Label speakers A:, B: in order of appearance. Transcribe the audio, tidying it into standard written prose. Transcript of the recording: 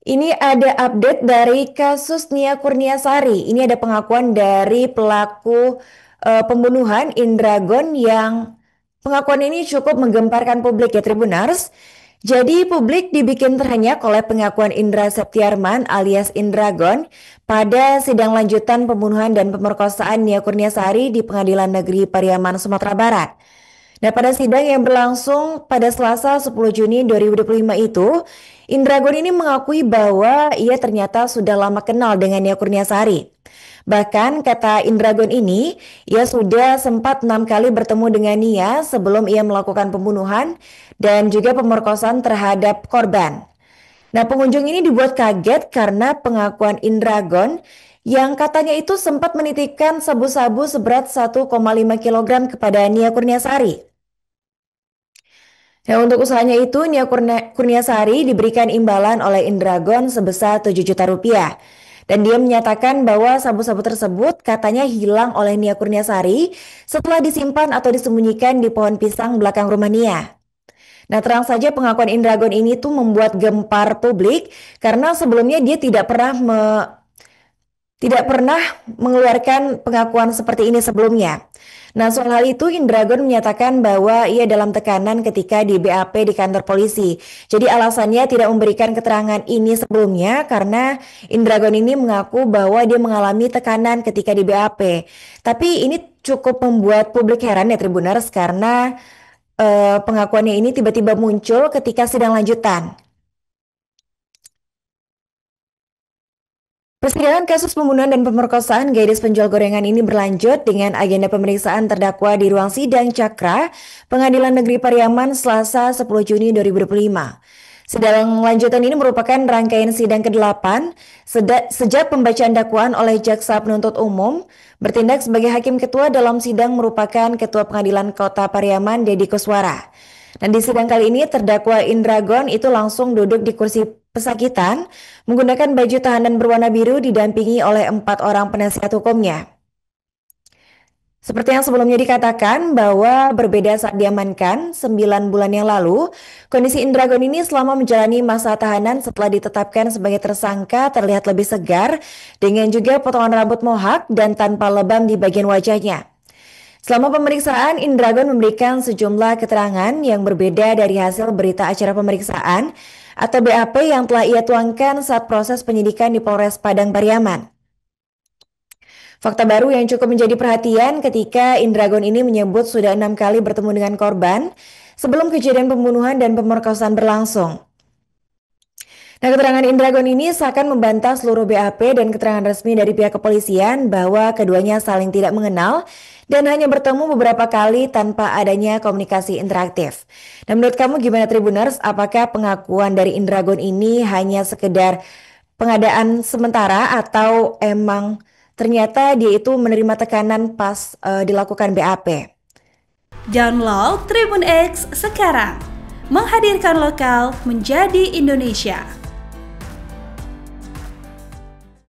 A: Ini ada update dari kasus Nia Kurniasari. Ini ada pengakuan dari pelaku pembunuhan Indragon yang pengakuan ini cukup menggemparkan publik ya Tribunars. Jadi publik dibikin terhenyak oleh pengakuan Indra Septiarman alias Indragon pada sidang lanjutan pembunuhan dan pemerkosaan Nia Kurniasari di Pengadilan Negeri Pariaman, Sumatera Barat. Nah, pada sidang yang berlangsung pada Selasa 10 Juni 2025 itu, Indragon ini mengakui bahwa ia ternyata sudah lama kenal dengan Nia Kurniasari. Bahkan kata Indragon ini, ia sudah sempat 6 kali bertemu dengan Nia sebelum ia melakukan pembunuhan dan juga pemerkosaan terhadap korban. Nah, pengunjung ini dibuat kaget karena pengakuan Indragon yang katanya itu sempat menitipkan sabu-sabu seberat 1,5 kilogram kepada Nia Kurniasari. Nah, untuk usahanya itu, Nia Kurniasari diberikan imbalan oleh Indragon sebesar 7 juta rupiah. Dan dia menyatakan bahwa sabu-sabu tersebut katanya hilang oleh Nia Kurniasari setelah disimpan atau disembunyikan di pohon pisang belakang rumah Nia. Nah, terang saja pengakuan Indragon ini tuh membuat gempar publik karena sebelumnya dia tidak pernah mengeluarkan pengakuan seperti ini sebelumnya. Nah, soal hal itu Indragon menyatakan bahwa ia dalam tekanan ketika di BAP di kantor polisi. Jadi alasannya tidak memberikan keterangan ini sebelumnya karena Indragon ini mengaku bahwa dia mengalami tekanan ketika di BAP. Tapi ini cukup membuat publik heran ya Tribuners karena pengakuannya ini tiba-tiba muncul ketika sidang lanjutan. Persidangan kasus pembunuhan dan pemerkosaan gadis penjual gorengan ini berlanjut dengan agenda pemeriksaan terdakwa di ruang sidang Cakra, Pengadilan Negeri Pariaman, Selasa 10 Juni 2025. Sidang lanjutan ini merupakan rangkaian sidang ke-8 sejak pembacaan dakwaan oleh Jaksa Penuntut Umum bertindak sebagai hakim ketua dalam sidang merupakan Ketua Pengadilan Kota Pariaman, Deddy Koswara. Dan di sidang kali ini terdakwa Indragon itu langsung duduk di kursi pesakitan menggunakan baju tahanan berwarna biru didampingi oleh 4 orang penasihat hukumnya. Seperti yang sebelumnya dikatakan bahwa berbeda saat diamankan 9 bulan yang lalu, kondisi Indragon ini selama menjalani masa tahanan setelah ditetapkan sebagai tersangka terlihat lebih segar dengan juga potongan rambut mohak dan tanpa lebam di bagian wajahnya. Selama pemeriksaan, Indragon memberikan sejumlah keterangan yang berbeda dari hasil berita acara pemeriksaan atau BAP yang telah ia tuangkan saat proses penyidikan di Polres Padang Pariaman. Fakta baru yang cukup menjadi perhatian ketika Indragon ini menyebut sudah 6 kali bertemu dengan korban sebelum kejadian pembunuhan dan pemerkosaan berlangsung. Nah, keterangan Indragon ini seakan membantah seluruh BAP dan keterangan resmi dari pihak kepolisian bahwa keduanya saling tidak mengenal dan hanya bertemu beberapa kali tanpa adanya komunikasi interaktif. Nah, menurut kamu gimana Tribuners? Apakah pengakuan dari Indragon ini hanya sekedar pengadaan sementara atau emang ternyata dia itu menerima tekanan pas dilakukan BAP?
B: Download Tribun X sekarang, menghadirkan lokal menjadi Indonesia.